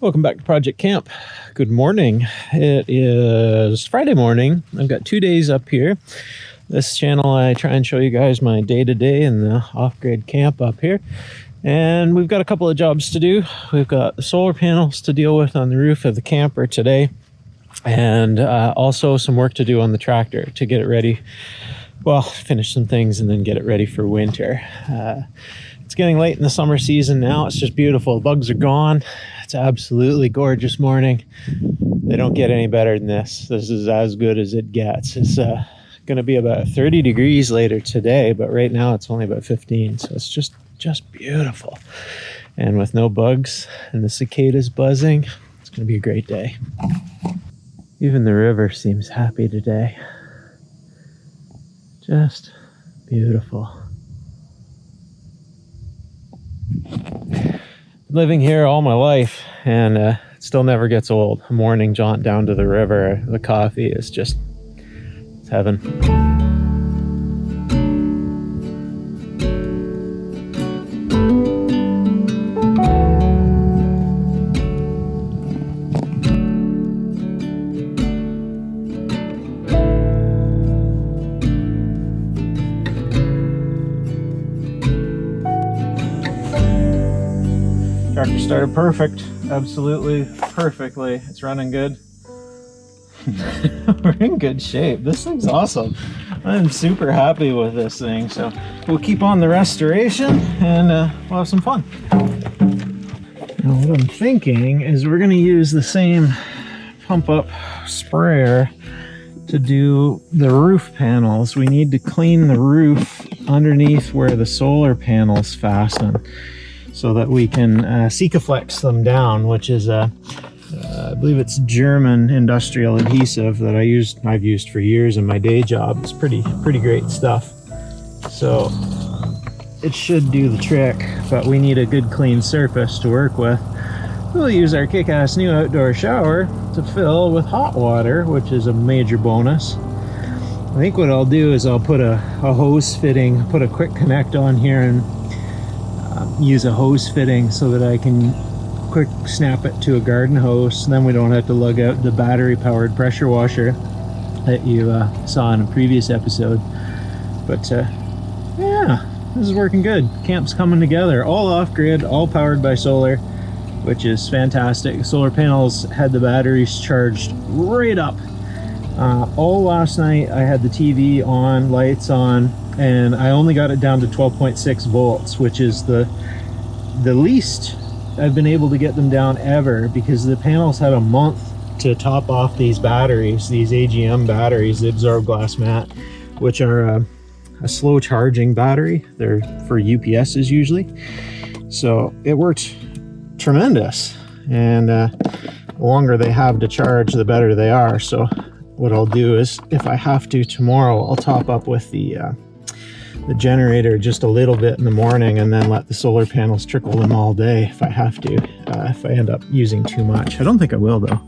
Welcome back to Project Camp. Good morning. It is Friday morning. I've got 2 days up here. This channel, I try and show you guys my day-to-day in the off-grid camp up here. And we've got a couple of jobs to do. We've got the solar panels to deal with on the roof of the camper today. And also some work to do on the tractor to get it ready. Well, finish some things and then get it ready for winter. It's getting late in the summer season now. It's just beautiful. The bugs are gone. It's absolutely gorgeous morning. They don't get any better than this. This is as good as it gets. It's going to be about 30 degrees later today, but right now it's only about 15. So it's just beautiful. And with no bugs and the cicadas buzzing, it's going to be a great day. Even the river seems happy today. Just beautiful. Living here all my life, and it still never gets old. A morning jaunt down to the river, the coffee is just, it's heaven. Tractor started perfect, absolutely perfectly. It's running good. We're in good shape. This thing's awesome. I'm super happy with this thing. So we'll keep on the restoration and we'll have some fun. Now what I'm thinking is we're going to use the same pump up sprayer to do the roof panels. We need to clean the roof underneath where the solar panels fasten, so that we can Sikaflex them down, which is I believe it's German industrial adhesive that I've used for years in my day job. It's pretty great stuff. So it should do the trick, but we need a good clean surface to work with. We'll use our kick-ass new outdoor shower to fill with hot water, which is a major bonus. I think what I'll do is I'll put a hose fitting, put a quick connect on here and use a hose fitting so that I can quick snap it to a garden hose, and then we don't have to lug out the battery powered pressure washer that you saw in a previous episode. But yeah, this is working good. Camp's coming together, all off grid, all powered by solar, which is fantastic. Solar panels had the batteries charged right up. All last night I had the TV on, lights on, and I only got it down to 12.6 volts, which is the least I've been able to get them down ever, because the panels had a month to top off these batteries, these AGM batteries, the absorb glass mat, which are a slow charging battery. They're for UPSs usually. So it worked tremendous, and the longer they have to charge, the better they are. So what I'll do is, if I have to tomorrow, I'll top up with the generator just a little bit in the morning, and then let the solar panels trickle them all day if I have to, if I end up using too much. I don't think I will though.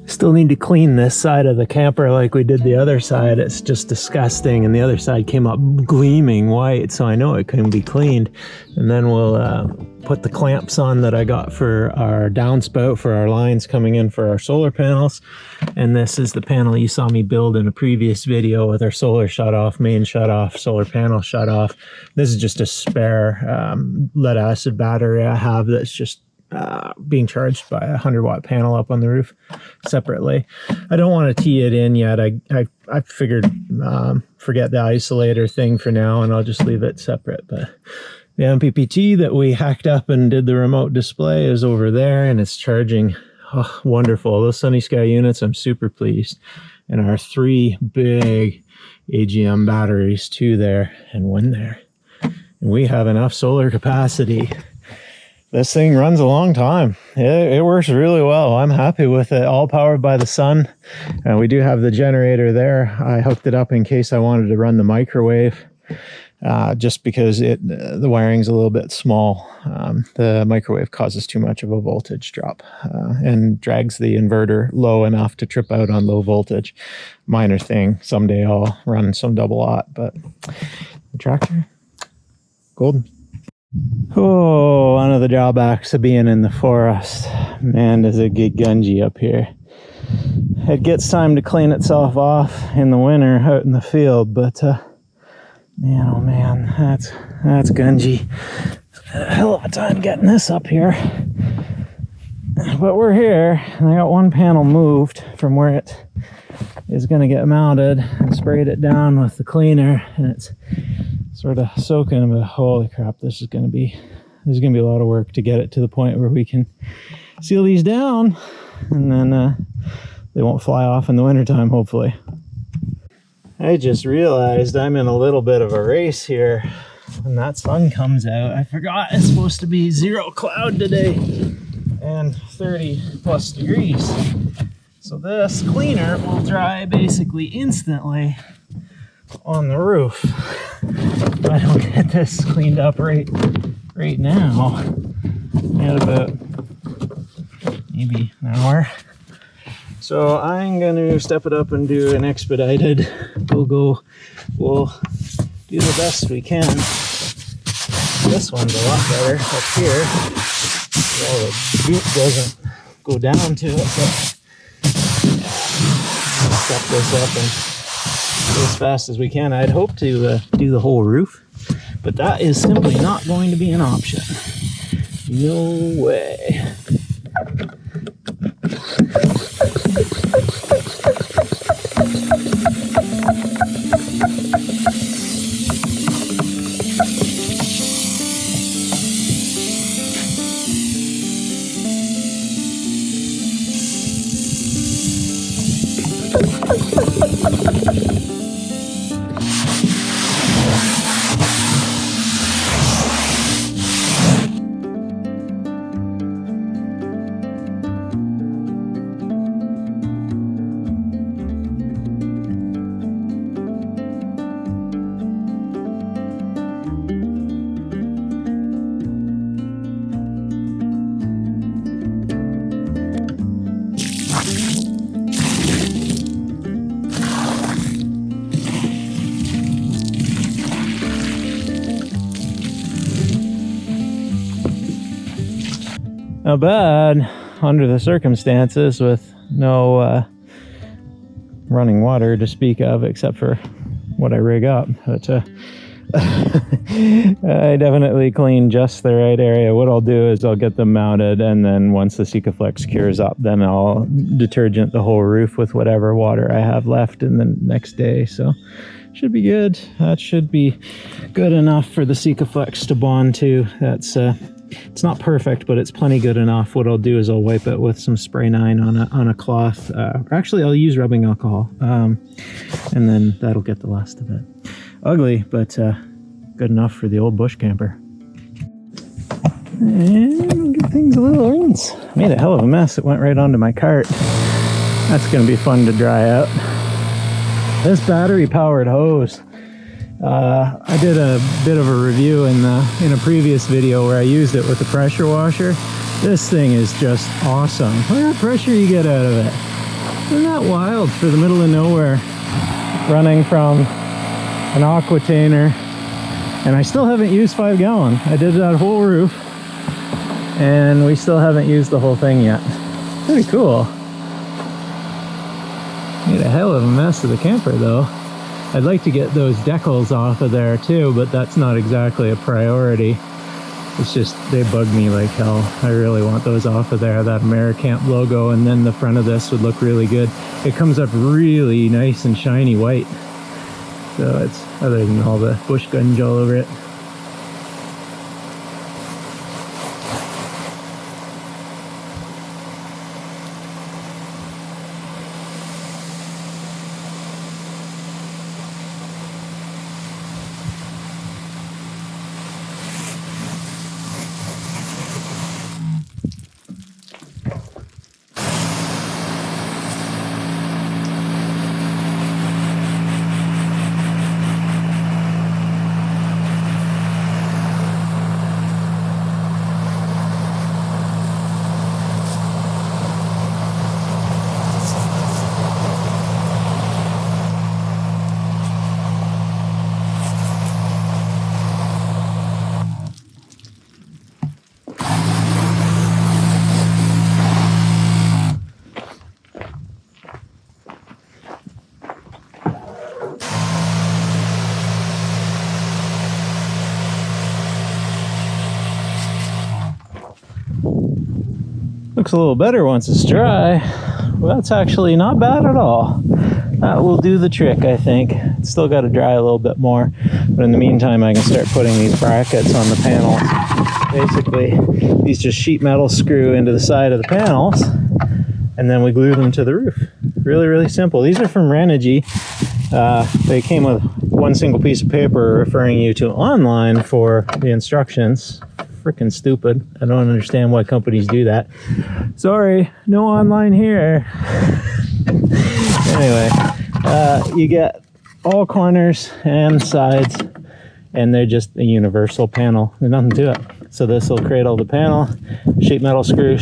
Still need to clean this side of the camper like we did the other side. It's just disgusting, and the other side came up gleaming white, so I know it can be cleaned. And then we'll put the clamps on that I got for our downspout for our lines coming in for our solar panels. And this is the panel you saw me build in a previous video with our solar shut off, main shut off, solar panel shut off. This is just a spare lead acid battery I have that's just being charged by a 100-watt panel up on the roof separately. I don't want to tee it in yet. I figured forget the isolator thing for now, and I'll just leave it separate. But the MPPT that we hacked up and did the remote display is over there, and it's charging. Oh, wonderful. Those Sunny Sky units, I'm super pleased. And our 3 big AGM batteries, 2 there and 1 there. And we have enough solar capacity. This thing runs a long time. It works really well. I'm happy with it. All powered by the sun. And we do have the generator there. I hooked it up in case I wanted to run the microwave, just because the wiring's a little bit small. The microwave causes too much of a voltage drop and drags the inverter low enough to trip out on low voltage. Minor thing. Someday I'll run some double aught, but the tractor, golden. Oh, one of the drawbacks of being in the forest. Man, does it get gungy up here. It gets time to clean itself off in the winter out in the field, but man, oh man, that's gungy. A hell of a time getting this up here. But we're here, and I got one panel moved from where it is going to get mounted and sprayed it down with the cleaner, and it's sort of soaking, but holy crap, there's going to be a lot of work to get it to the point where we can seal these down, and then they won't fly off in the wintertime, hopefully. I just realized I'm in a little bit of a race here when that sun comes out. I forgot it's supposed to be 0 cloud today and 30 plus degrees. So this cleaner will dry basically instantly on the roof. If I don't get this cleaned up right now, I got about maybe an hour. So I'm going to step it up and do an expedited. We'll do the best we can. This one's a lot better up here. Well, the boot doesn't go down to it, but I'll step this up and go as fast as we can. I'd hope to do the whole roof, but that is simply not going to be an option. No way. Not bad under the circumstances with no running water to speak of except for what I rig up. But I definitely clean just the right area. What I'll do is I'll get them mounted, and then once the Sikaflex cures up, then I'll detergent the whole roof with whatever water I have left in the next day. So should be good. That should be good enough for the Sikaflex to bond to. That's it's not perfect, but it's plenty good enough. What I'll do is I'll wipe it with some spray 9 on a cloth. Actually, I'll use rubbing alcohol, and then that'll get the last of it. Ugly, but good enough for the old bush camper. And we'll give things a little rinse. Made a hell of a mess. It went right onto my cart. That's going to be fun to dry out. This battery-powered hose. I did a bit of a review in a previous video where I used it with the pressure washer. This thing is just awesome. Look at the pressure you get out of it. Isn't that wild for the middle of nowhere? Running from an aquatainer. And I still haven't used 5 gallon. I did that whole roof. And we still haven't used the whole thing yet. Pretty cool. Made a hell of a mess of the camper though. I'd like to get those decals off of there too, but that's not exactly a priority. It's just, they bug me like hell. I really want those off of there, that Americamp logo, and then the front of this would look really good. It comes up really nice and shiny white. So it's, other than all the bush gunge all over it. Looks a little better once it's dry. Well, that's actually not bad at all. That will do the trick, I think. It's still got to dry a little bit more, but in the meantime I can start putting these brackets on the panels. Basically, these just sheet metal screw into the side of the panels, and then we glue them to the roof. Really, really simple. These are from Renogy. They came with one single piece of paper referring you to online for the instructions. Freaking stupid. I don't understand why companies do that. Sorry, no online here. Anyway, you get all corners and sides, and they're just a universal panel. There's nothing to it. So this will cradle the panel, sheet metal screw,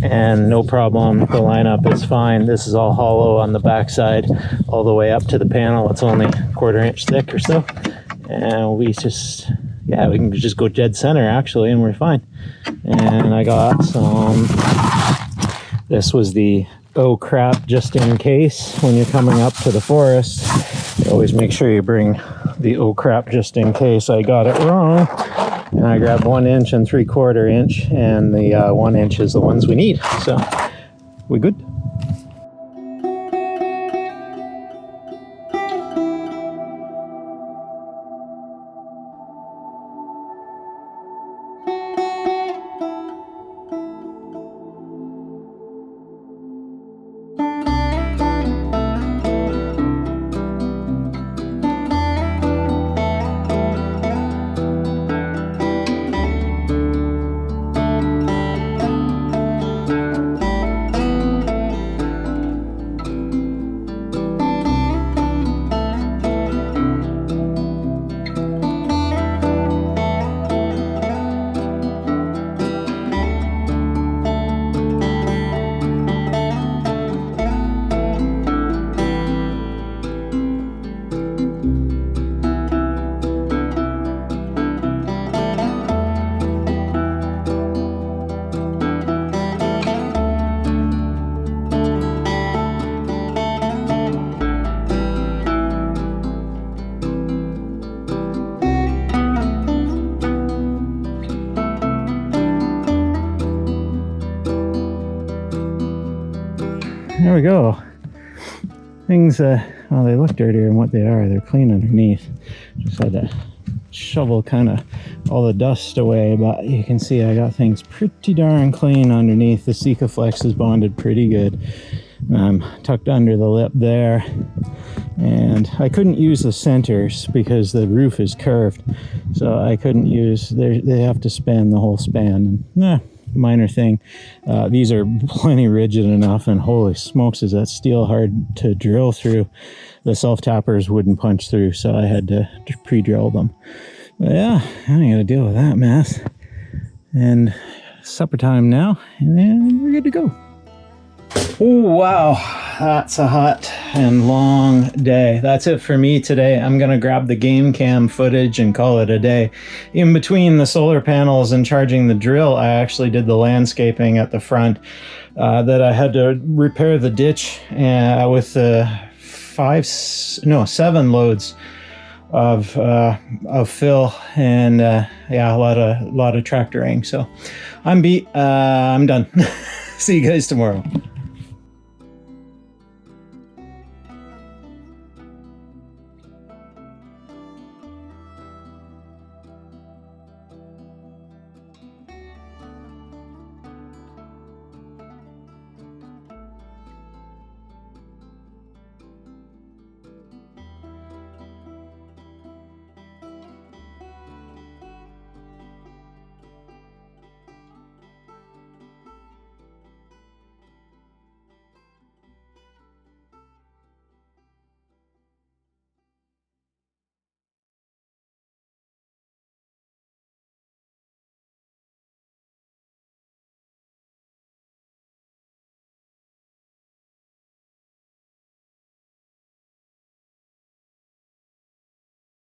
and no problem. The lineup is fine. This is all hollow on the back side all the way up to the panel. It's only 1/4 inch thick or so, and we just, yeah, we can just go dead center actually, and we're fine. And I got some, this was the oh crap just in case. When you're coming up to the forest, you always make sure you bring the oh crap just in case I got it wrong. And I grabbed 1 inch and 3/4 inch, and the 1 inch is the ones we need. So we good. There we go. Things, well, they look dirtier than what they are. They're clean underneath. Just had to shovel kind of all the dust away, but you can see I got things pretty darn clean underneath. The Sikaflex is bonded pretty good. Tucked under the lip there. And I couldn't use the centers because the roof is curved. So I couldn't use, they have to span the whole span. And, minor thing. These are plenty rigid enough, and holy smokes, is that steel hard to drill through. The self-tappers wouldn't punch through, so I had to pre-drill them. But yeah, I gotta deal with that mess. And supper time now, and then we're good to go. Oh wow, that's a hot and long day. That's it for me today. I'm gonna grab the game cam footage and call it a day. In between the solar panels and charging the drill, I actually did the landscaping at the front. That I had to repair the ditch with 7 loads of fill, and yeah, a lot of tractoring. So I'm beat. I'm done. See you guys tomorrow.